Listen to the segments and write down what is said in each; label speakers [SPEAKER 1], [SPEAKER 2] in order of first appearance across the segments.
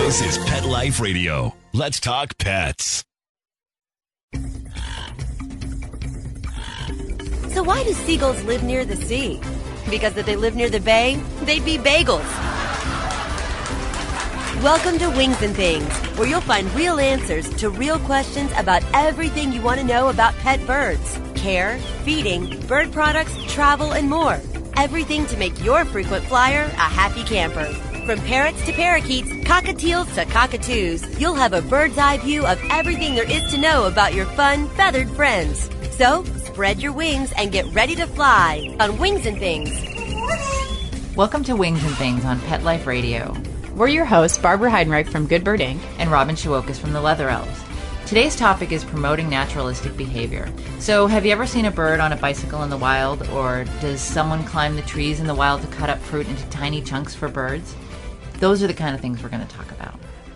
[SPEAKER 1] This is Pet Life Radio. Let's talk pets.
[SPEAKER 2] So why do seagulls live near the sea? Because if they live near the bay, they'd be bagels. Welcome to Wings and Things, where you'll find real answers to real questions about everything you want to know about pet birds. Care, feeding, bird products, travel, and more. Everything to make your frequent flyer a happy camper. From parrots to parakeets, cockatiels to cockatoos, you'll have a bird's eye view of everything there is to know about your fun, feathered friends. So, spread your wings and get ready to fly on Wings and Things.
[SPEAKER 3] Welcome to Wings and Things on Pet Life Radio.
[SPEAKER 4] We're your hosts, Barbara Heidenreich from Good Bird Inc.
[SPEAKER 3] and Robin Shewokis from the Leather Elves. Today's topic is promoting naturalistic behavior. So, have you ever seen a bird on a bicycle in the wild, or does someone climb the trees in the wild to cut up fruit into tiny chunks for birds? Those are the kind of things we're going to talk about.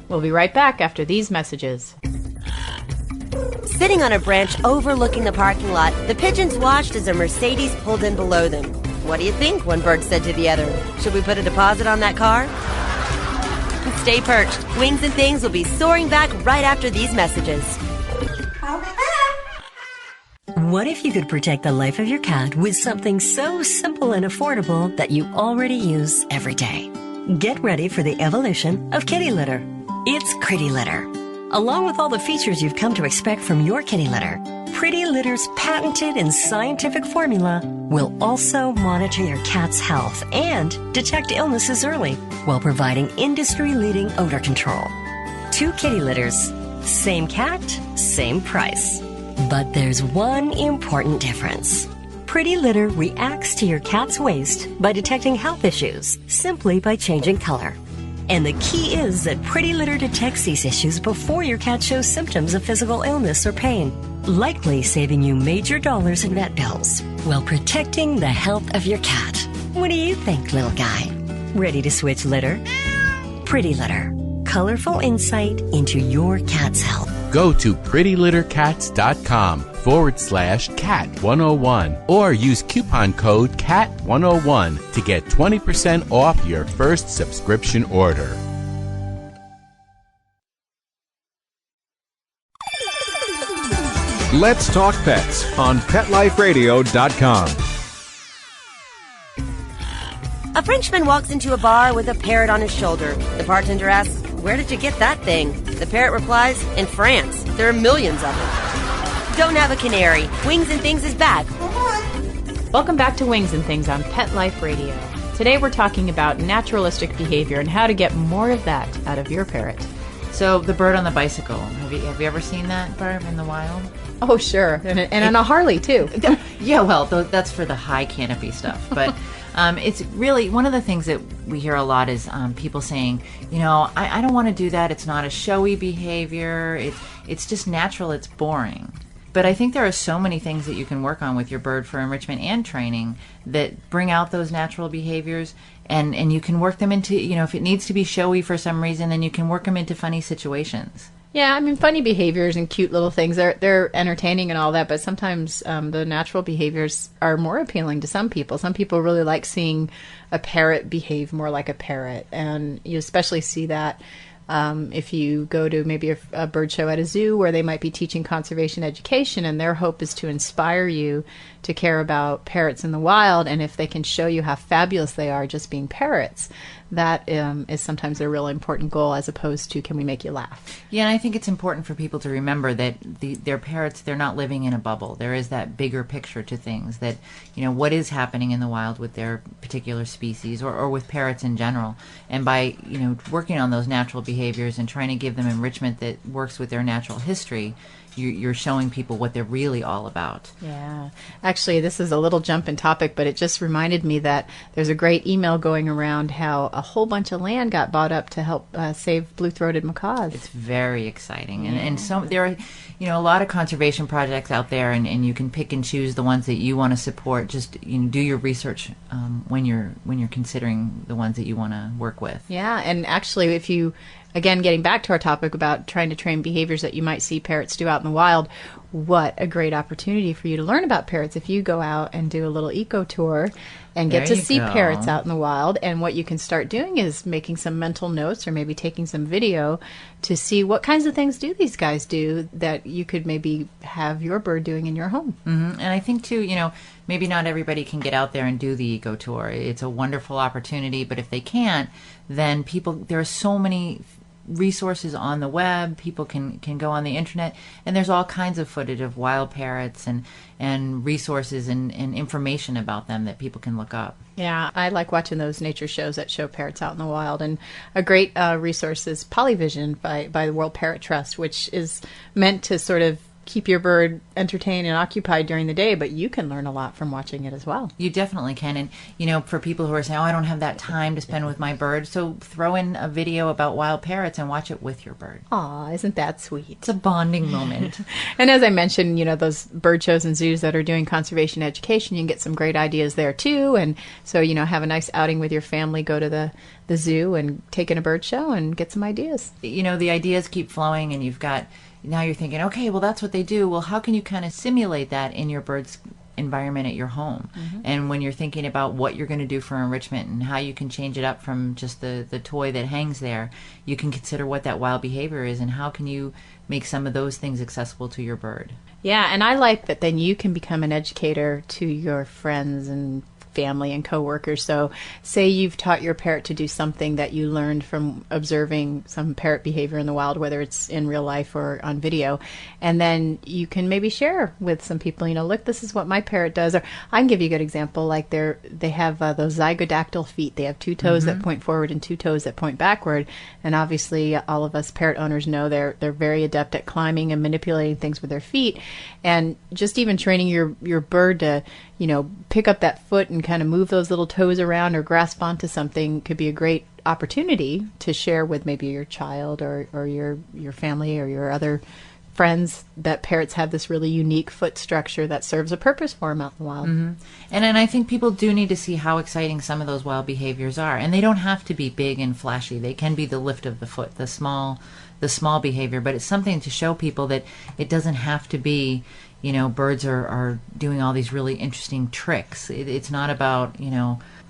[SPEAKER 4] We'll be right back after these messages.
[SPEAKER 2] Sitting on a branch overlooking the parking lot, the pigeons watched as a Mercedes pulled in below them. What do you think? One bird said to the other. Should we put a deposit on that car? Stay perched. Wings and Things will be soaring back right after these messages.
[SPEAKER 5] What if you could protect the life of your cat with something so simple and affordable that you already use every day? Get ready for the evolution of kitty litter. It's Pretty Litter. Along with all the features you've come to expect from your kitty litter, Pretty Litter's patented and scientific formula will also monitor your cat's health and detect illnesses early while providing industry-leading odor control. 2 kitty litters, same cat, same price. But there's one important difference. Pretty Litter reacts to your cat's waste by detecting health issues simply by changing color. And the key is that Pretty Litter detects these issues before your cat shows symptoms of physical illness or pain, likely saving you major dollars in vet bills while protecting the health of your cat. What do you think, little guy? Ready to switch litter? Pretty Litter. Colorful insight into your cat's health.
[SPEAKER 6] Go to prettylittercats.com/cat101 or use coupon code CAT101 to get 20% off your first subscription order.
[SPEAKER 7] Let's Talk Pets on PetLifeRadio.com.
[SPEAKER 2] A Frenchman walks into a bar with a parrot on his shoulder. The bartender asks, "Where did you get that thing?" The parrot replies, "In France. There are millions of them." Don't have a canary. Wings and Things is back.
[SPEAKER 4] Welcome back to Wings and Things on Pet Life Radio. Today we're talking about naturalistic behavior and how to get more of that out of your parrot.
[SPEAKER 3] So, the bird on the bicycle. Have you ever seen that, Barb, in the wild?
[SPEAKER 4] Oh, sure. And on a Harley, too.
[SPEAKER 3] Yeah, well, that's for the high canopy stuff. But it's really, one of the things that we hear a lot is people saying, I don't want to do that. It's not a showy behavior. It's just natural. It's boring. But I think there are so many things that you can work on with your bird for enrichment and training that bring out those natural behaviors, and you can work them into, if it needs to be showy for some reason, then you can work them into funny situations.
[SPEAKER 4] Yeah, I mean, funny behaviors and cute little things, they're entertaining and all that, but sometimes the natural behaviors are more appealing to some people. Some people really like seeing a parrot behave more like a parrot, and you especially see that if you go to maybe a bird show at a zoo where they might be teaching conservation education, and their hope is to inspire you to care about parrots in the wild, and if they can show you how fabulous they are just being parrots, that is sometimes a really important goal, as opposed to, can we make you laugh?
[SPEAKER 3] Yeah, and I think it's important for people to remember that their parrots, they're not living in a bubble. There is that bigger picture to things, that, what is happening in the wild with their particular species, or with parrots in general. And by, working on those natural behaviors and trying to give them enrichment that works with their natural history, you're showing people what they're really all about.
[SPEAKER 4] Yeah. Actually, this is a little jump in topic, but it just reminded me that there's a great email going around how a whole bunch of land got bought up to help save blue-throated macaws.
[SPEAKER 3] It's very exciting. And so there are, a lot of conservation projects out there, and you can pick and choose the ones that you want to support. Just do your research when you're considering the ones that you want to work with.
[SPEAKER 4] Yeah, and actually, if you again, getting back to our topic about trying to train behaviors that you might see parrots do out in the wild, what a great opportunity for you to learn about parrots if you go out and do a little eco tour and get to see parrots out in the wild. And what you can start doing is making some mental notes or maybe taking some video to see what kinds of things do these guys do that you could maybe have your bird doing in your home.
[SPEAKER 3] Mm-hmm. And I think, too, maybe not everybody can get out there and do the eco tour. It's a wonderful opportunity, but if they can't, then there are so many resources on the web. People can go on the internet, and there's all kinds of footage of wild parrots and resources and information about them that people can look up.
[SPEAKER 4] Yeah, I like watching those nature shows that show parrots out in the wild. And a great resource is Polyvision by the World Parrot Trust, which is meant to sort of keep your bird entertained and occupied during the day, but you can learn a lot from watching it as well.
[SPEAKER 3] You definitely can. And, for people who are saying, I don't have that time to spend with my bird, so throw in a video about wild parrots and watch it with your bird.
[SPEAKER 4] Aw, isn't that sweet?
[SPEAKER 3] It's a bonding moment.
[SPEAKER 4] And as I mentioned, those bird shows and zoos that are doing conservation education, you can get some great ideas there too. And so, have a nice outing with your family, go to the zoo and take in a bird show and get some ideas.
[SPEAKER 3] The ideas keep flowing, and now you're thinking, okay, well, that's what they do. Well, how can you kind of simulate that in your bird's environment at your home? Mm-hmm. And when you're thinking about what you're going to do for enrichment and how you can change it up from just the toy that hangs there, you can consider what that wild behavior is and how can you make some of those things accessible to your bird.
[SPEAKER 4] Yeah, and I like that then you can become an educator to your friends and family and coworkers. So say you've taught your parrot to do something that you learned from observing some parrot behavior in the wild, whether it's in real life or on video, and then you can maybe share with some people, look, this is what my parrot does. Or I can give you a good example, like they have those zygodactyl feet. They have two toes that point forward and two toes that point backward, and obviously all of us parrot owners know they're very adept at climbing and manipulating things with their feet. And just even training your bird to pick up that foot and kind of move those little toes around or grasp onto something could be a great opportunity to share with maybe your child or your family or your other friends that parrots have this really unique foot structure that serves a purpose for them out in the wild.
[SPEAKER 3] Mm-hmm. And I think people do need to see how exciting some of those wild behaviors are. And they don't have to be big and flashy. They can be the lift of the foot, the small behavior, but it's something to show people that it doesn't have to be, birds are doing all these really interesting tricks. It's not about,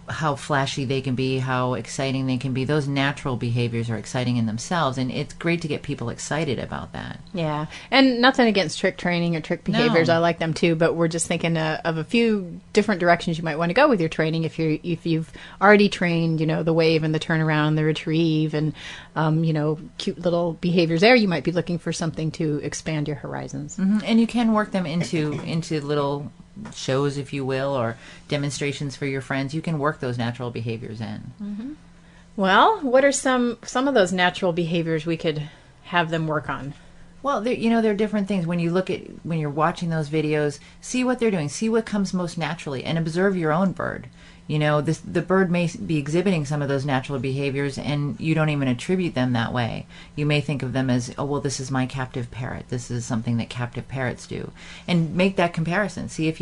[SPEAKER 3] how flashy they can be, how exciting they can be. Those natural behaviors are exciting in themselves, and it's great to get people excited about that.
[SPEAKER 4] Yeah, and nothing against trick training or trick behaviors. No. I like them too, but we're just thinking of a few different directions you might want to go with your training if you've already trained, the wave and the turnaround, the retrieve, and cute little behaviors there. You might be looking for something to expand your horizons.
[SPEAKER 3] Mm-hmm. And you can work them into little shows, if you will, or demonstrations for your friends. You can work those natural behaviors in.
[SPEAKER 4] Mm-hmm. Well, what are some of those natural behaviors we could have them work on?
[SPEAKER 3] Well, there are different things. When you're watching those videos, see what they're doing, see what comes most naturally, and observe your own bird. The bird may be exhibiting some of those natural behaviors, and you don't even attribute them that way. You may think of them as, oh, well, this is my captive parrot. This is something that captive parrots do. And make that comparison. See if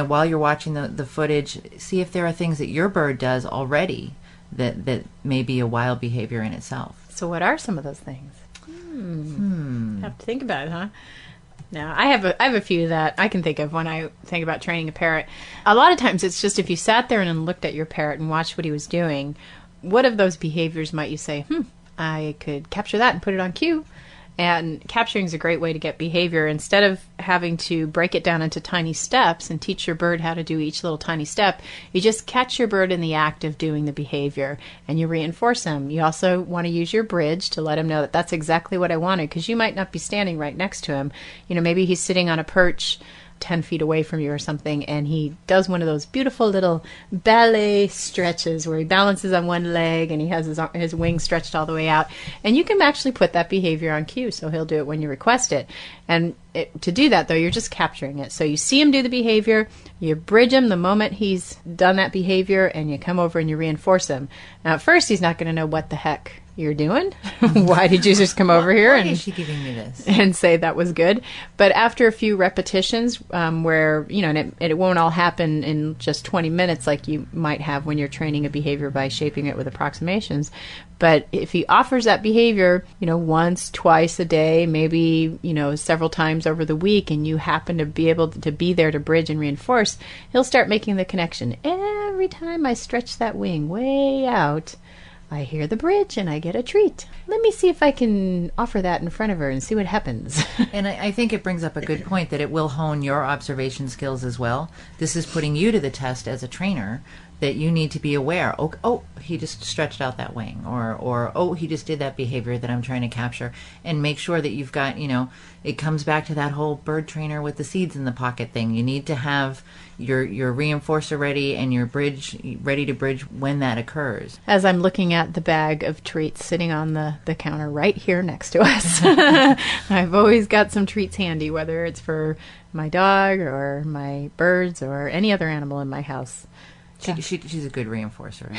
[SPEAKER 3] while you're watching the footage, see if there are things that your bird does already that may be a wild behavior in itself.
[SPEAKER 4] So what are some of those things? Have to think about it, huh? Now, I have a few that I can think of when I think about training a parrot. A lot of times it's just if you sat there and looked at your parrot and watched what he was doing, what of those behaviors might you say, I could capture that and put it on cue? And capturing is a great way to get behavior. Instead of having to break it down into tiny steps and teach your bird how to do each little tiny step, you just catch your bird in the act of doing the behavior and you reinforce them. You also want to use your bridge to let him know that that's exactly what I wanted, because you might not be standing right next to him. Maybe he's sitting on a perch 10 feet away from you or something, and he does one of those beautiful little ballet stretches where he balances on one leg and he has his wings stretched all the way out, and you can actually put that behavior on cue, so he'll do it when you request it. And to do that, though, you're just capturing it. So you see him do the behavior, you bridge him the moment he's done that behavior, and you come over and you reinforce him. Now, at first, he's not going to know what the heck you're doing? Why did you just come over here
[SPEAKER 3] Why
[SPEAKER 4] and
[SPEAKER 3] is she giving me this?
[SPEAKER 4] and say that was good? But after a few repetitions, where, and it won't all happen in just 20 minutes like you might have when you're training a behavior by shaping it with approximations. But if he offers that behavior, once, twice a day, maybe, several times over the week, and you happen to be able to be there to bridge and reinforce, he'll start making the connection. Every time I stretch that wing way out, I hear the bridge and I get a treat. Let me see if I can offer that in front of her and see what happens.
[SPEAKER 3] And I think it brings up a good point that it will hone your observation skills as well. This is putting you to the test as a trainer, that you need to be aware. Oh, he just stretched out that wing, or oh, he just did that behavior that I'm trying to capture, and make sure that you've got, it comes back to that whole bird trainer with the seeds in the pocket thing. You need to have your reinforcer ready and your bridge ready to bridge when that occurs.
[SPEAKER 4] As I'm looking at the bag of treats sitting on the counter right here next to us, I've always got some treats handy, whether it's for my dog or my birds or any other animal in my house.
[SPEAKER 3] She's a good reinforcer.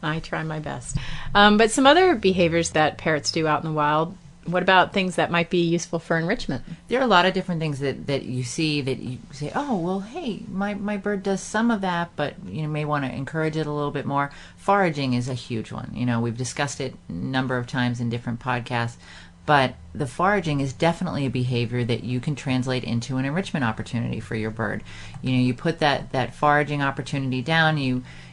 [SPEAKER 4] I try my best. But some other behaviors that parrots do out in the wild, what about things that might be useful for enrichment?
[SPEAKER 3] There are a lot of different things that you see that you say, oh, well, hey, my bird does some of that, but you may want to encourage it a little bit more. Foraging is a huge one. We've discussed it a number of times in different podcasts. But the foraging is definitely a behavior that you can translate into an enrichment opportunity for your bird. You put that foraging opportunity down,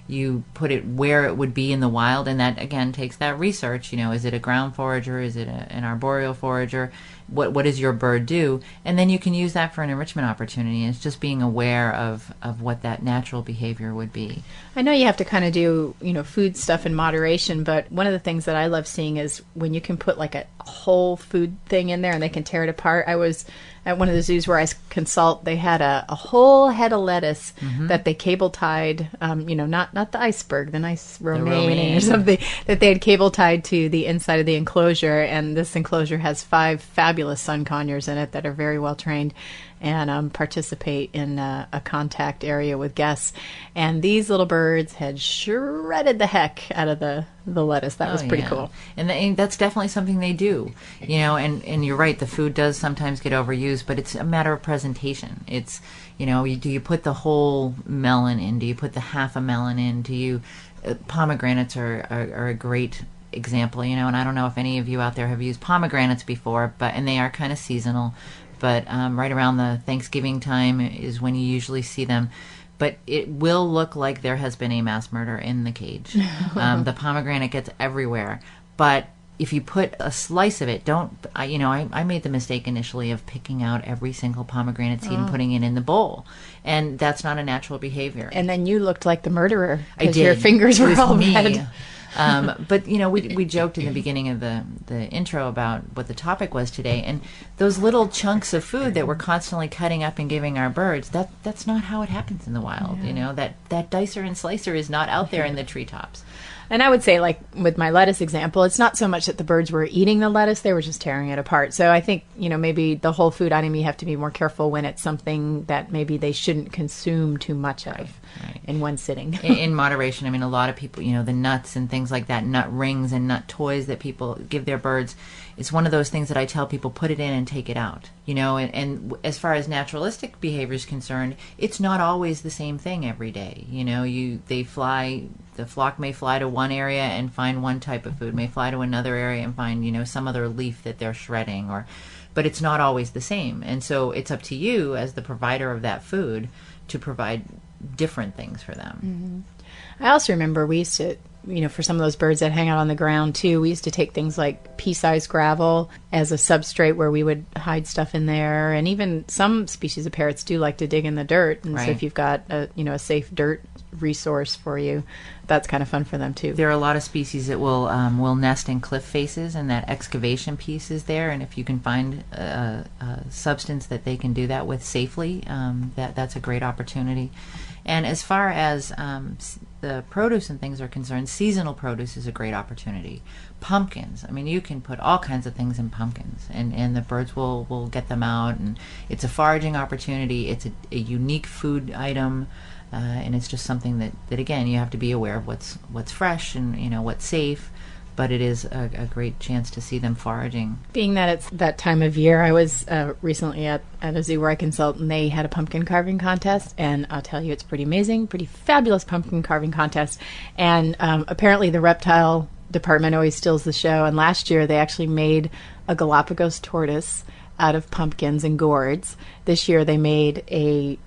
[SPEAKER 3] you put it where it would be in the wild, and that, again, takes that research. Is it a ground forager? Is it an arboreal forager? What does your bird do? And then you can use that for an enrichment opportunity. And it's just being aware of what that natural behavior would be.
[SPEAKER 4] I know you have to kind of do, food stuff in moderation, but one of the things that I love seeing is when you can put like a whole food thing in there and they can tear it apart. I was at one of the zoos where I consult. They had a whole head of lettuce that they cable tied, not the iceberg, the nice romaine or something, that they had cable tied to the inside of the enclosure. And this enclosure has 5 fabulous sun conures in it that are very well trained and participate in a contact area with guests. And these little birds had shredded the heck out of the lettuce. That was pretty cool.
[SPEAKER 3] And that's definitely something they do. And you're right, the food does sometimes get overused, but it's a matter of presentation. It's, do you put the whole melon in? Do you put the half a melon in? Do you, pomegranates are a great example, and I don't know if any of you out there have used pomegranates before, and they are kind of seasonal. But right around the Thanksgiving time is when you usually see them. But it will look like there has been a mass murder in the cage. The pomegranate gets everywhere. But if you put a slice of it, I made the mistake initially of picking out every single pomegranate seed and putting it in the bowl. And that's not a natural behavior.
[SPEAKER 4] And then you looked like the murderer because your fingers were all red.
[SPEAKER 3] But we joked in the beginning of the intro about what the topic was today, and those little chunks of food that we're constantly cutting up and giving our birds, that's not how it happens in the wild. That dicer and slicer is not out there in the treetops.
[SPEAKER 4] And I would say, like with my lettuce example, it's not so much that the birds were eating the lettuce, they were just tearing it apart. So I think, maybe the whole food item, you have to be more careful when it's something that maybe they shouldn't consume too much of in one sitting.
[SPEAKER 3] In moderation. A lot of people, the nuts and things like that, nut rings and nut toys that people give their birds, it's one of those things that I tell people, put it in and take it out. And as far as naturalistic behavior is concerned, it's not always the same thing every day. The flock may fly to one area and find one type of food, may fly to another area and find, some other leaf that they're shredding, but it's not always the same. And so it's up to you as the provider of that food to provide different things for them.
[SPEAKER 4] I also remember we used to, for some of those birds that hang out on the ground too, we used to take things like pea-sized gravel as a substrate where we would hide stuff in there. And even some species of parrots do like to dig in the dirt. And so if you've got a safe dirt resource for you, that's kind of fun for them too.
[SPEAKER 3] There are a lot of species that will nest in cliff faces, and that excavation piece is there. And if you can find a substance that they can do that with safely, that's a great opportunity. And as far as the produce and things are concerned, seasonal produce is a great opportunity. Pumpkins, you can put all kinds of things in pumpkins, and the birds will get them out, and it's a foraging opportunity. It's a unique food item. And it's just something that again, you have to be aware of what's fresh and what's safe. but it is a great chance to see them foraging.
[SPEAKER 4] Being that it's that time of year, I was recently at a zoo where I consult, and they had a pumpkin carving contest, and I'll tell you, it's pretty amazing, pretty fabulous pumpkin carving contest. And apparently the reptile department always steals the show, and last year they actually made a Galapagos tortoise out of pumpkins and gourds. This year they made a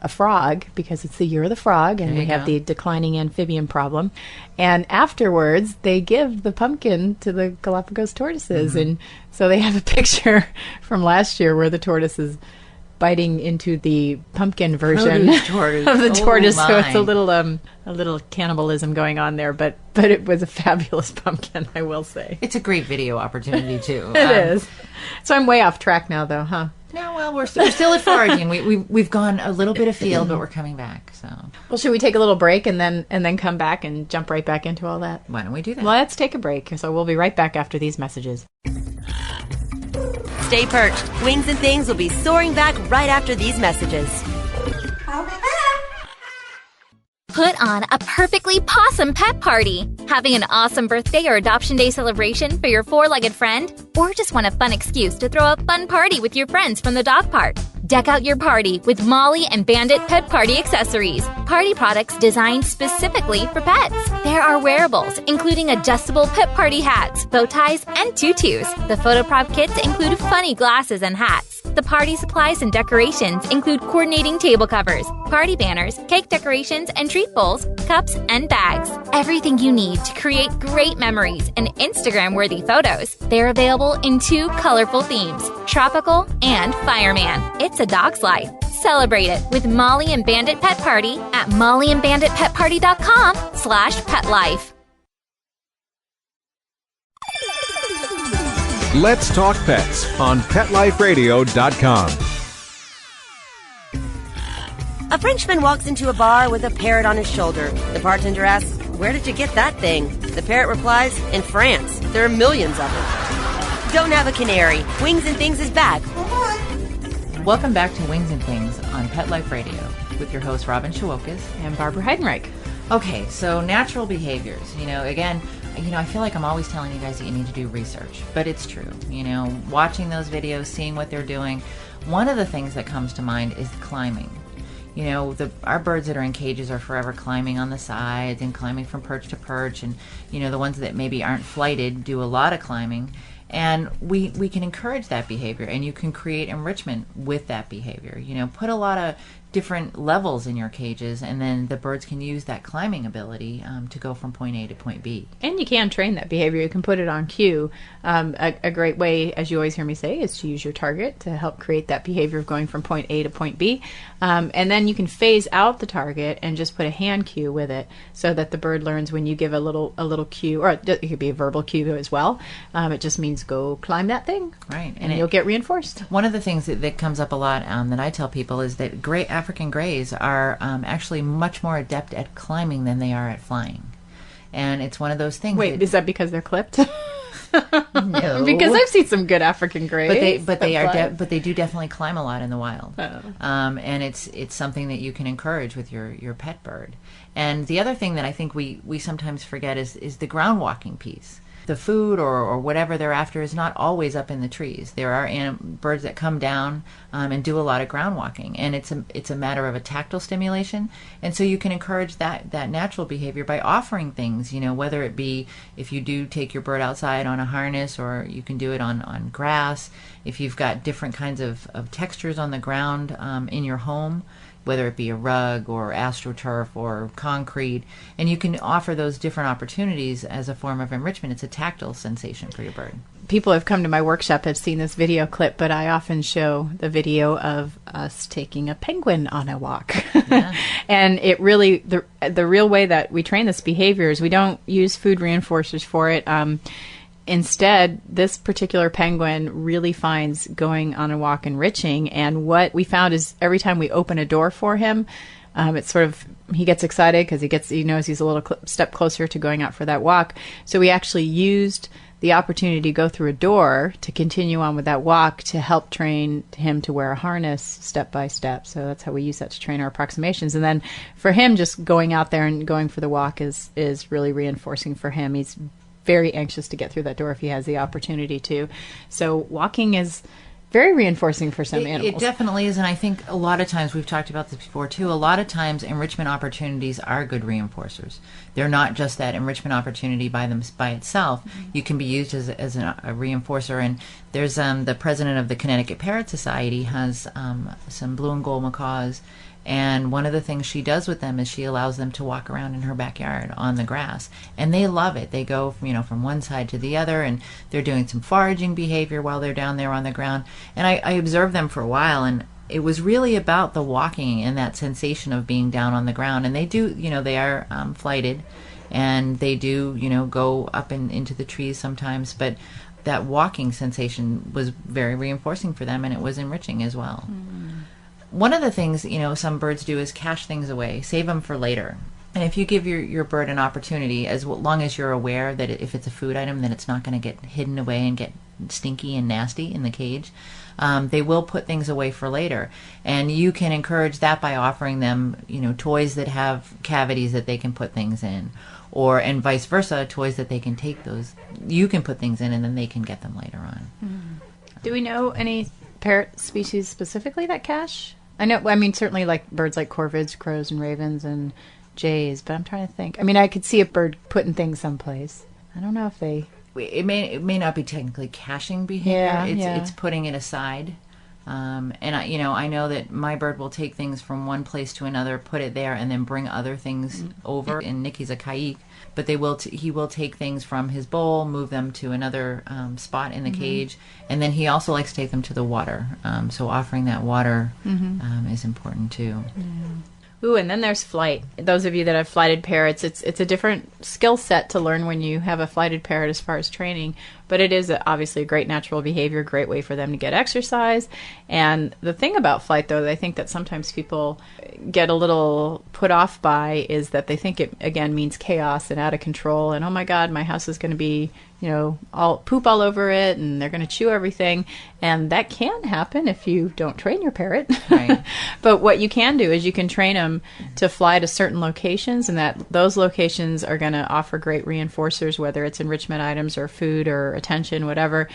[SPEAKER 4] frog, because it's the year of the frog, and we have the declining amphibian problem. And afterwards, they give the pumpkin to the Galapagos tortoises. And so they have a picture from last year where the tortoise is biting into the pumpkin version of the tortoise. So it's a little cannibalism going on there, but it was a fabulous pumpkin, I will say.
[SPEAKER 3] It's a great video opportunity too.
[SPEAKER 4] It is. So I'm way off track now, though, huh?
[SPEAKER 3] No, well, we're still at foraging. We've gone a little bit afield, but we're coming back. So,
[SPEAKER 4] well, should we take a little break and then come back and jump right back into all that?
[SPEAKER 3] Why don't we do that?
[SPEAKER 4] Well, let's take a break. So we'll be right back after these messages.
[SPEAKER 2] Stay perched. Wings and Things will be soaring back right after these messages.
[SPEAKER 8] Put on a perfectly possum pet party. Having an awesome birthday or adoption day celebration for your four-legged friend? Or just want a fun excuse to throw a fun party with your friends from the dog park? Deck out your party with Molly and Bandit Pet Party accessories. Party products designed specifically for pets. There are wearables, including adjustable pet party hats, bow ties, and tutus. The photo prop kits include funny glasses and hats. The party supplies and decorations include coordinating table covers, party banners, cake decorations, and treat bowls, cups, and bags. Everything you need to create great memories and Instagram-worthy photos. They're available in 2 colorful themes, tropical and fireman. It's a dog's life. Celebrate it with Molly and Bandit Pet Party at mollyandbanditpetparty.com/petlife.
[SPEAKER 7] Let's Talk Pets on PetLifeRadio.com.
[SPEAKER 2] A Frenchman walks into a bar with a parrot on his shoulder. The bartender asks, "Where did you get that thing?" The parrot replies, "In France. There are millions of them." Don't have a canary. Wings and Things is back.
[SPEAKER 3] Welcome back to Wings and Things on Pet Life Radio with your host Robin Shewokis
[SPEAKER 4] and Barbara Heidenreich.
[SPEAKER 3] Okay, so natural behaviors. Again, I feel like I'm always telling you guys that you need to do research, but it's true. Watching those videos, seeing what they're doing. One of the things that comes to mind is climbing. Our birds that are in cages are forever climbing on the sides and climbing from perch to perch, and the ones that maybe aren't flighted do a lot of climbing. And we can encourage that behavior, and you can create enrichment with that behavior. Put a lot of different levels in your cages, and then the birds can use that climbing ability to go from point A to point B.
[SPEAKER 4] And you can train that behavior. You can put it on cue. A great way, as you always hear me say, is to use your target to help create that behavior of going from point A to point B. And then you can phase out the target and just put a hand cue with it, so that the bird learns when you give a little cue, or it could be a verbal cue as well. It just means go climb that thing,
[SPEAKER 3] right?
[SPEAKER 4] And you'll get reinforced.
[SPEAKER 3] One of the things that comes up a lot that I tell people is that African greys are actually much more adept at climbing than they are at flying, and it's one of those things.
[SPEAKER 4] Wait, is that because they're clipped?
[SPEAKER 3] No,
[SPEAKER 4] because I've seen some good African greys.
[SPEAKER 3] But they do definitely climb a lot in the wild. And it's something that you can encourage with your pet bird. And the other thing that I think we sometimes forget is the ground walking piece. The food or whatever they're after is not always up in the trees. There are birds that come down and do a lot of ground walking, and it's a matter of a tactile stimulation. And so you can encourage that natural behavior by offering things, whether it be if you do take your bird outside on a harness, or you can do it on grass. If you've got different kinds of textures on the ground in your home, whether it be a rug or AstroTurf or concrete, and you can offer those different opportunities as a form of enrichment. It's a tactile sensation for your bird.
[SPEAKER 4] People have come to my workshop, have seen this video clip, but I often show the video of us taking a penguin on a walk. Yeah. And it really, the real way that we train this behavior is we don't use food reinforcers for it. Instead, this particular penguin really finds going on a walk enriching, and what we found is every time we open a door for him, it's sort of, he gets excited because he knows he's a little step closer to going out for that walk. So we actually used the opportunity to go through a door to continue on with that walk to help train him to wear a harness step by step. So that's how we use that to train our approximations. And then for him, just going out there and going for the walk is really reinforcing for him. He's very anxious to get through that door if he has the opportunity to. So walking is very reinforcing for some animals.
[SPEAKER 3] It definitely is, and I think a lot of times, we've talked about this before too, a lot of times enrichment opportunities are good reinforcers. They're not just that enrichment opportunity by itself. You can be used as a reinforcer, and there's the president of the Connecticut Parrot Society has some blue and gold macaws, and one of the things she does with them is she allows them to walk around in her backyard on the grass, and they love it. They go from one side to the other, and they're doing some foraging behavior while they're down there on the ground. And I observed them for a while, and it was really about the walking and that sensation of being down on the ground. And they do, they are flighted, and they do, go up into the trees sometimes, but that walking sensation was very reinforcing for them, and it was enriching as well. One of the things, some birds do is cache things away, save them for later. And if you give your bird an opportunity, as long as you're aware that if it's a food item, that it's not going to get hidden away and get stinky and nasty in the cage, they will put things away for later. And you can encourage that by offering them, toys that have cavities that they can put things in, and vice versa, toys that they can take those, you can put things in, and then they can get them later on.
[SPEAKER 4] Do we know any parrot species specifically that cache? I mean, certainly like birds like corvids, crows, and ravens, and jays, but I'm trying to think. I mean, I could see a bird putting things someplace. I don't know if they...
[SPEAKER 3] It may not be technically caching behavior. It's putting it aside. And I know that my bird will take things from one place to another, put it there, and then bring other things over. And Nicky's a kaik, but he will take things from his bowl, move them to another spot in the cage, and then he also likes to take them to the water. So offering that water is important too.
[SPEAKER 4] Ooh, and then there's flight. Those of you that have flighted parrots, it's a different skill set to learn when you have a flighted parrot as far as training, but it is obviously a great natural behavior, great way for them to get exercise. And the thing about flight, though, that I think that sometimes people get a little put off by is that they think it, again, means chaos and out of control, and oh my God, my house is going to be, all poop all over it, and they're going to chew everything. And that can happen if you don't train your parrot.
[SPEAKER 3] Right.
[SPEAKER 4] But what you can do is you can train them to fly to certain locations, and that those locations are going to offer great reinforcers, whether it's enrichment items or food or attention, whatever.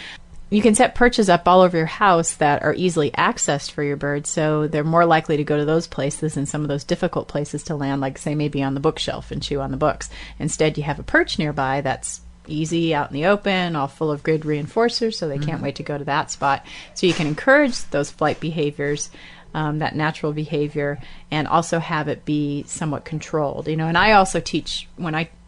[SPEAKER 4] You can set perches up all over your house that are easily accessed for your birds, so they're more likely to go to those places than some of those difficult places to land, like, say, maybe on the bookshelf and chew on the books. Instead, you have a perch nearby that's easy, out in the open, all full of good reinforcers, so they can't wait to go to that spot. So you can encourage those flight behaviors, that natural behavior, and also have it be somewhat controlled. And I also teach,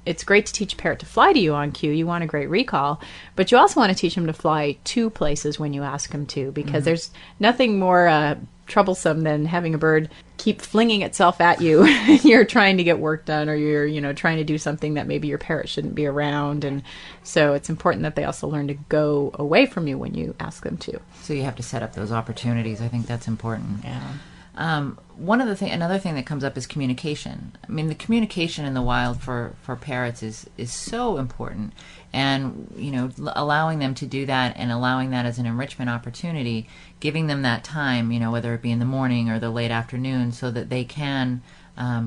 [SPEAKER 4] it's great to teach a parrot to fly to you on cue. You want a great recall, but you also want to teach them to fly to places when you ask them to, because there's nothing more troublesome than having a bird keep flinging itself at you. You're trying to get work done, or you're trying to do something that maybe your parrot shouldn't be around. And so it's important that they also learn to go away from you when you ask them to.
[SPEAKER 3] So you have to set up those opportunities. I think that's important.
[SPEAKER 4] Yeah.
[SPEAKER 3] Another thing that comes up is communication. I mean, the communication in the wild for parrots is so important, and allowing them to do that and allowing that as an enrichment opportunity, giving them that time, whether it be in the morning or the late afternoon, so that they can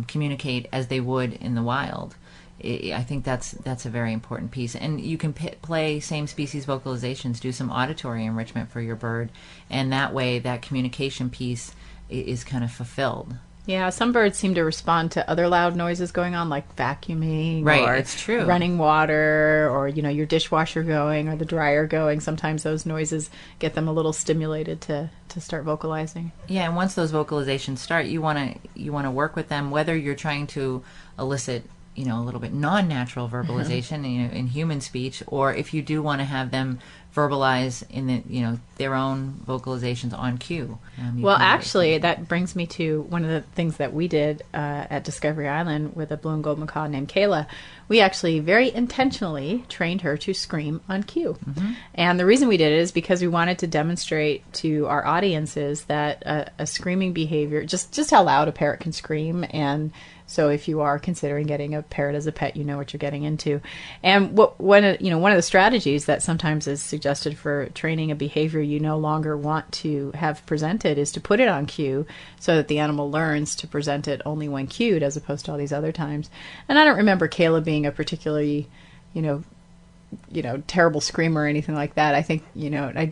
[SPEAKER 3] communicate as they would in the wild. I think that's a very important piece. And you can play same species vocalizations, do some auditory enrichment for your bird, and that way that communication piece is kind of fulfilled.
[SPEAKER 4] Yeah, some birds seem to respond to other loud noises going on, like vacuuming,
[SPEAKER 3] right,
[SPEAKER 4] or
[SPEAKER 3] it's true.
[SPEAKER 4] Running water, or your dishwasher going, or the dryer going. Sometimes those noises get them a little stimulated to start vocalizing.
[SPEAKER 3] Yeah, and once those vocalizations start, you want to work with them, whether you're trying to elicit a little bit non-natural verbalization in human speech, or if you do want to have them verbalize in their own vocalizations on cue.
[SPEAKER 4] Well, actually, that brings me to one of the things that we did at Discovery Island with a blue and gold macaw named Kayla. We actually very intentionally trained her to scream on cue. And the reason we did it is because we wanted to demonstrate to our audiences that a screaming behavior, just how loud a parrot can scream. And so if you are considering getting a parrot as a pet, you know what you're getting into. And one of the strategies that sometimes is suggested for training a behavior you no longer want to have presented is to put it on cue, so that the animal learns to present it only when cued, as opposed to all these other times. And I don't remember Kayla being a particularly, terrible screamer or anything like that. I think,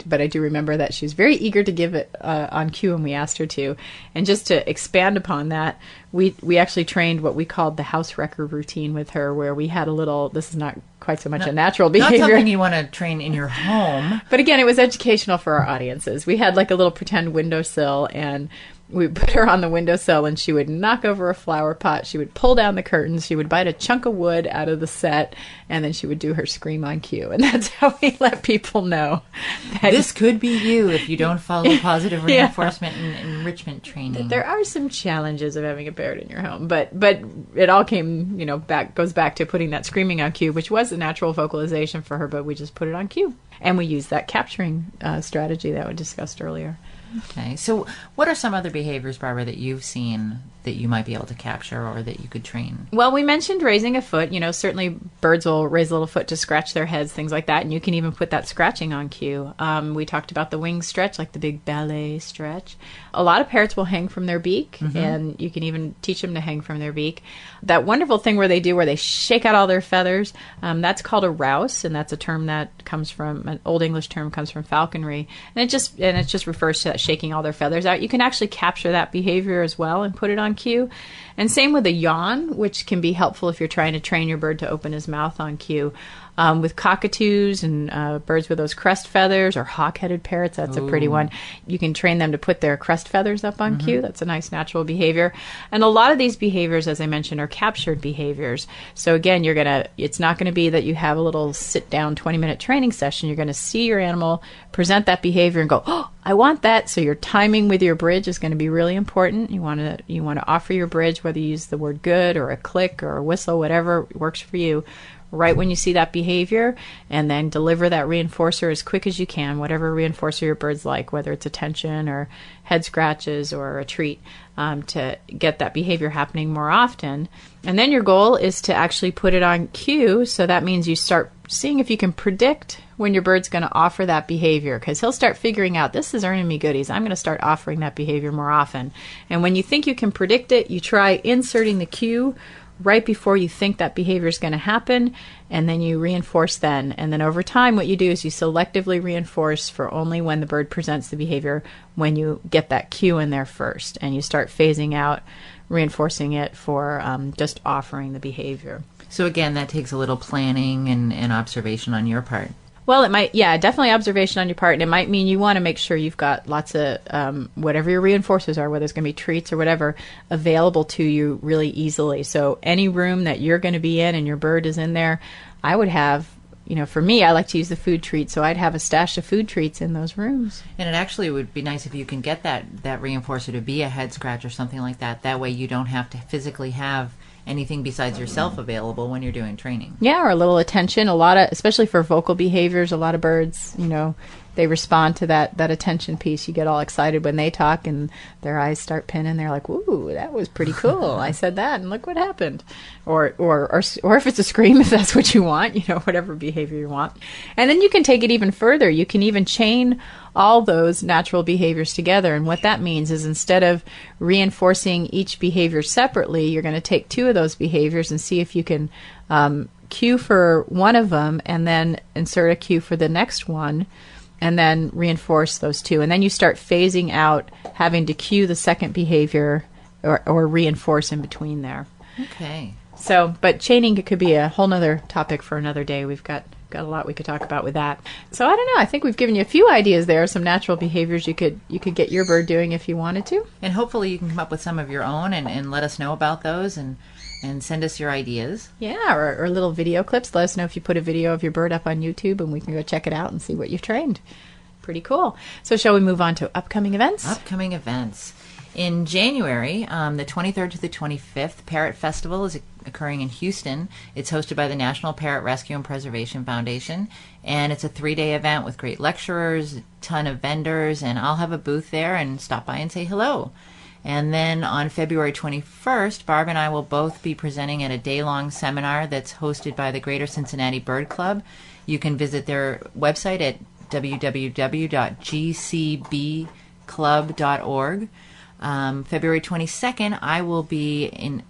[SPEAKER 4] but I do remember that she was very eager to give it on cue when we asked her to. And just to expand upon that, we actually trained what we called the house wrecker routine with her, where we had a little, this is not quite so much a natural behavior.
[SPEAKER 3] Not something you want to train in your home.
[SPEAKER 4] But again, it was educational for our audiences. We had like a little pretend windowsill, and we put her on the windowsill, and she would knock over a flower pot. She would pull down the curtains. She would bite a chunk of wood out of the set, and then she would do her scream on cue. And that's how we let people know that
[SPEAKER 3] this could be you if you don't follow positive reinforcement and enrichment training.
[SPEAKER 4] There are some challenges of having a parrot in your home, but it all came, goes back to putting that screaming on cue, which was a natural vocalization for her, but we just put it on cue. And we used that capturing strategy that we discussed earlier.
[SPEAKER 3] Okay. So what are some other behaviors, Barbara, that you've seen that you might be able to capture or that you could train?
[SPEAKER 4] Well, we mentioned raising a foot. Certainly birds will raise a little foot to scratch their heads, things like that. And you can even put that scratching on cue. We talked about the wing stretch, like the big ballet stretch. A lot of parrots will hang from their beak, and you can even teach them to hang from their beak. That wonderful thing where they shake out all their feathers, that's called a rouse, and that's a term that comes from, an Old English term comes from falconry. And it just refers to that shaking all their feathers out. You can actually capture that behavior as well and put it on cue. And same with a yawn, which can be helpful if you're trying to train your bird to open his mouth on cue. With cockatoos and birds with those crest feathers, or hawk-headed parrots, that's a pretty one. You can train them to put their crest feathers up on cue. That's a nice natural behavior. And a lot of these behaviors, as I mentioned, are captured behaviors. So again, it's not going to be that you have a little sit-down 20-minute training session. You're going to see your animal present that behavior and go, oh, I want that. So your timing with your bridge is going to be really important. You want to offer your bridge, whether you use the word good or a click or a whistle, whatever works for you, right when you see that behavior, and then deliver that reinforcer as quick as you can, whatever reinforcer your bird's like, whether it's attention or head scratches or a treat, to get that behavior happening more often. And then your goal is to actually put it on cue. So that means you start seeing if you can predict when your bird's going to offer that behavior, because he'll start figuring out, this is earning me goodies. I'm going to start offering that behavior more often. And when you think you can predict it, you try inserting the cue right before you think that behavior is going to happen, and then you reinforce then. And then over time, what you do is you selectively reinforce for only when the bird presents the behavior, when you get that cue in there first, and you start phasing out reinforcing it for just offering the behavior.
[SPEAKER 3] So again, that takes a little planning and observation on your part.
[SPEAKER 4] Well, it might, definitely observation on your part, and it might mean you want to make sure you've got lots of whatever your reinforcers are, whether it's going to be treats or whatever, available to you really easily. So any room that you're going to be in and your bird is in there, I would have, for me, I like to use the food treats, so I'd have a stash of food treats in those rooms.
[SPEAKER 3] And it actually would be nice if you can get that reinforcer to be a head scratch or something like that. That way you don't have to physically have anything besides yourself available when you're doing training.
[SPEAKER 4] Yeah, or a little attention. Especially for vocal behaviors, a lot of birds, they respond to that attention piece. You get all excited when they talk and their eyes start pinning. They're like, "Ooh, that was pretty cool. I said that and look what happened." Or if it's a scream, if that's what you want, whatever behavior you want. And then you can take it even further. You can even chain all those natural behaviors together. And what that means is, instead of reinforcing each behavior separately, you're going to take two of those behaviors and see if you can cue for one of them and then insert a cue for the next one, and then reinforce those two. And then you start phasing out having to cue the second behavior or reinforce in between there.
[SPEAKER 3] Okay.
[SPEAKER 4] So, but chaining could be a whole nother topic for another day. We've got a lot we could talk about with that. So I don't know. I think we've given you a few ideas there, some natural behaviors you could get your bird doing if you wanted to.
[SPEAKER 3] And hopefully you can come up with some of your own and let us know about those and send us your ideas.
[SPEAKER 4] Yeah, or little video clips. Let us know if you put a video of your bird up on YouTube, and we can go check it out and see what you've trained. Pretty cool. So shall we move on to upcoming events?
[SPEAKER 3] Upcoming events. In January, the 23rd to the 25th, Parrot Festival is occurring in Houston. It's hosted by the National Parrot Rescue and Preservation Foundation, and it's a 3-day event with great lecturers, a ton of vendors, and I'll have a booth there, and stop by and say hello. And then on February 21st, Barb and I will both be presenting at a day-long seminar that's hosted by the Greater Cincinnati Bird Club. You can visit their website at www.gcbclub.org. February 22nd, I will be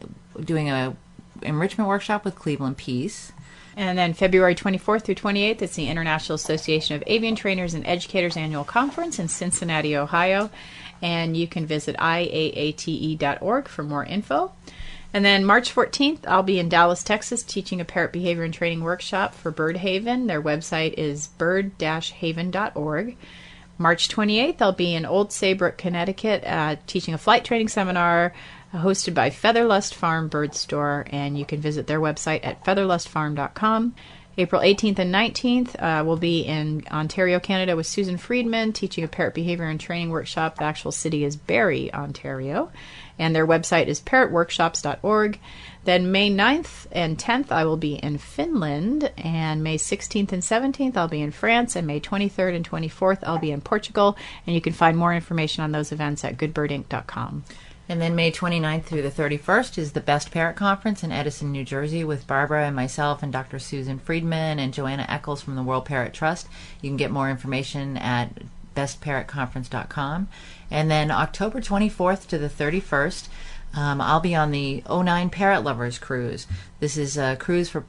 [SPEAKER 3] doing a enrichment workshop with Cleveland Peace.
[SPEAKER 4] And then February 24th through 28th, it's the International Association of Avian Trainers and Educators Annual Conference in Cincinnati, Ohio. And you can visit iaate.org for more info. And then March 14th, I'll be in Dallas, Texas, teaching a parrot behavior and training workshop for Bird Haven. Their website is bird-haven.org. March 28th, I'll be in Old Saybrook, Connecticut, teaching a flight training seminar hosted by Featherlust Farm Bird Store, and you can visit their website at featherlustfarm.com. April 18th and 19th, we'll be in Ontario, Canada with Susan Friedman, teaching a parrot behavior and training workshop. The actual city is Barrie, Ontario, and their website is parrotworkshops.org. Then May 9th and 10th, I will be in Finland, and May 16th and 17th, I'll be in France, and May 23rd and 24th, I'll be in Portugal, and you can find more information on those events at goodbirdinc.com.
[SPEAKER 3] And then May 29th through the 31st is the Best Parrot Conference in Edison, New Jersey with Barbara and myself and Dr. Susan Friedman and Joanna Eccles from the World Parrot Trust. You can get more information at bestparrotconference.com. And then October 24th to the 31st, I'll be on the 09 Parrot Lovers Cruise. This is a cruise for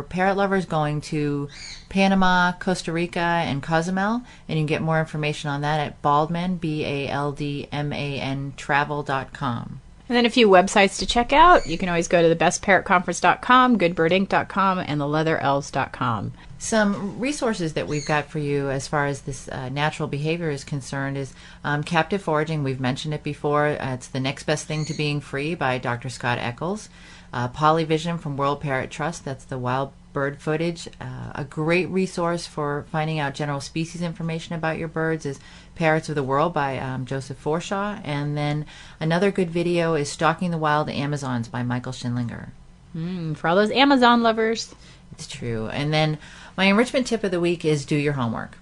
[SPEAKER 3] parrot lovers going to Panama, Costa Rica, and Cozumel, and you can get more information on that at Baldman, BALDMAN, travel.com.
[SPEAKER 4] And then a few websites to check out. You can always go to thebestparrotconference.com, goodbirdinc.com, and theleatherelves.com.
[SPEAKER 3] Some resources that we've got for you as far as this natural behavior is concerned is captive foraging. We've mentioned it before. It's the next best thing to being free by Dr. Scott Eccles. Polyvision from World Parrot Trust, that's the wild bird footage. A great resource for finding out general species information about your birds is Parrots of the World by Joseph Forshaw. And then another good video is Stalking the Wild Amazons by Michael Schindlinger.
[SPEAKER 4] For all those Amazon lovers.
[SPEAKER 3] It's true. And then my enrichment tip of the week is do your homework.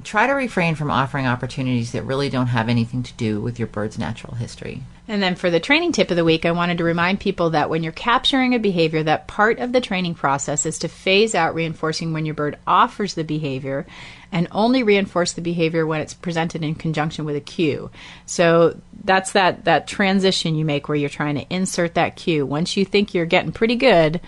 [SPEAKER 3] Try to refrain from offering opportunities that really don't have anything to do with your bird's natural history.
[SPEAKER 4] And then for the training tip of the week, I wanted to remind people that when you're capturing a behavior, that part of the training process is to phase out reinforcing when your bird offers the behavior and only reinforce the behavior when it's presented in conjunction with a cue. So that's that transition you make where you're trying to insert that cue. Once you think you're getting pretty good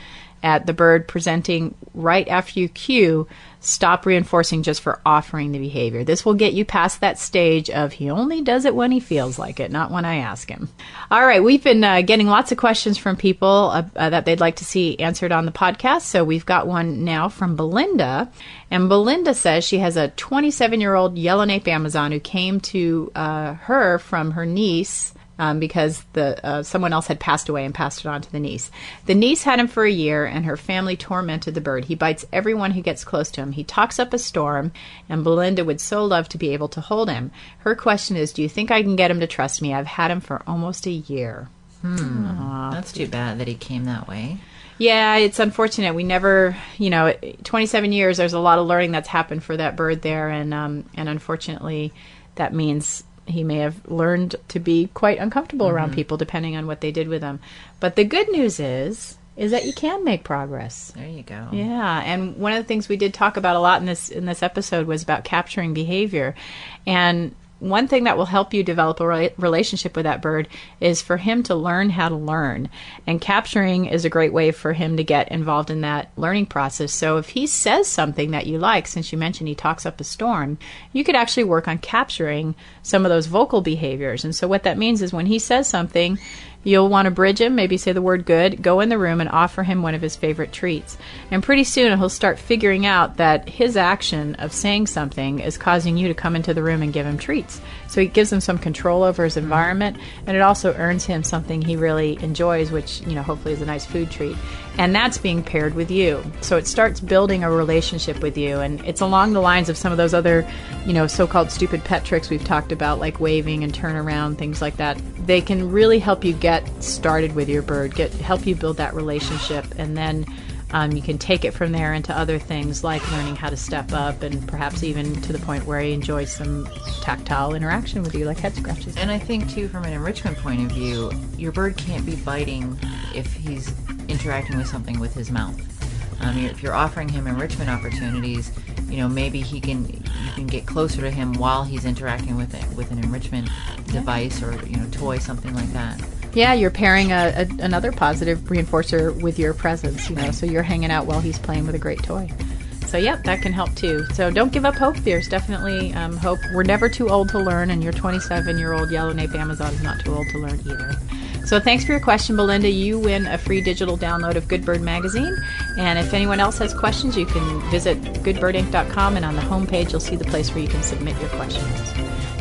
[SPEAKER 4] at the bird presenting right after you cue, stop reinforcing just for offering the behavior. This will get you past that stage of he only does it when he feels like it, not when I ask him. All right, we've been getting lots of questions from people that they'd like to see answered on the podcast. So we've got one now from Belinda. And Belinda says she has a 27-year-old yellow nape Amazon who came to her from her niece because someone else had passed away and passed it on to the niece. The niece had him for a year, and her family tormented the bird. He bites everyone who gets close to him. He talks up a storm, and Belinda would so love to be able to hold him. Her question is, do you think I can get him to trust me? I've had him for almost a year.
[SPEAKER 3] That's too bad that he came that way.
[SPEAKER 4] Yeah, it's unfortunate. We never, 27 years, there's a lot of learning that's happened for that bird there, and unfortunately, that means he may have learned to be quite uncomfortable around people depending on what they did with him. But the good news is that you can make progress.
[SPEAKER 3] There you go.
[SPEAKER 4] Yeah, and one of the things we did talk about a lot in this episode was about capturing behavior. And one thing that will help you develop a relationship with that bird is for him to learn how to learn. And capturing is a great way for him to get involved in that learning process. So if he says something that you like, since you mentioned he talks up a storm, you could actually work on capturing some of those vocal behaviors. And so what that means is when he says something, you'll want to bridge him, maybe say the word good, go in the room and offer him one of his favorite treats. And pretty soon he'll start figuring out that his action of saying something is causing you to come into the room and give him treats. So it gives him some control over his environment, and it also earns him something he really enjoys, which, hopefully is a nice food treat. And that's being paired with you. So it starts building a relationship with you, and it's along the lines of some of those other, so-called stupid pet tricks we've talked about, like waving and turn around, things like that. They can really help you get started with your bird, help you build that relationship, and then you can take it from there into other things like learning how to step up, and perhaps even to the point where he enjoys some tactile interaction with you, like head scratches.
[SPEAKER 3] And I think, too, from an enrichment point of view, your bird can't be biting if he's interacting with something with his mouth. If you're offering him enrichment opportunities, maybe you can get closer to him while he's interacting with an enrichment device or toy, something like that.
[SPEAKER 4] Yeah, you're pairing another positive reinforcer with your presence, so you're hanging out while he's playing with a great toy. So, yep, that can help too. So don't give up hope. There's definitely hope. We're never too old to learn, and your 27-year-old yellow-nape Amazon is not too old to learn either. So thanks for your question, Belinda. You win a free digital download of Good Bird magazine. And if anyone else has questions, you can visit goodbirdinc.com, and on the homepage you'll see the place where you can submit your questions.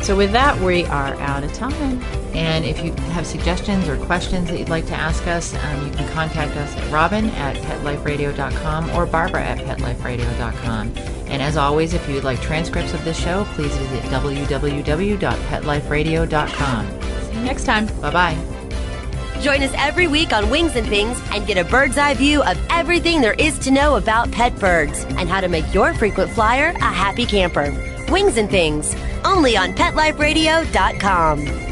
[SPEAKER 4] So with that, we are out of time.
[SPEAKER 3] And if you have suggestions or questions that you'd like to ask us, you can contact us at robin@petliferadio.com or barbara@petliferadio.com. And as always, if you would like transcripts of this show, please visit www.petliferadio.com.
[SPEAKER 4] See you next time.
[SPEAKER 3] Bye-bye.
[SPEAKER 2] Join us every week on Wings and Things and get a bird's eye view of everything there is to know about pet birds and how to make your frequent flyer a happy camper. Wings and Things, only on PetLifeRadio.com.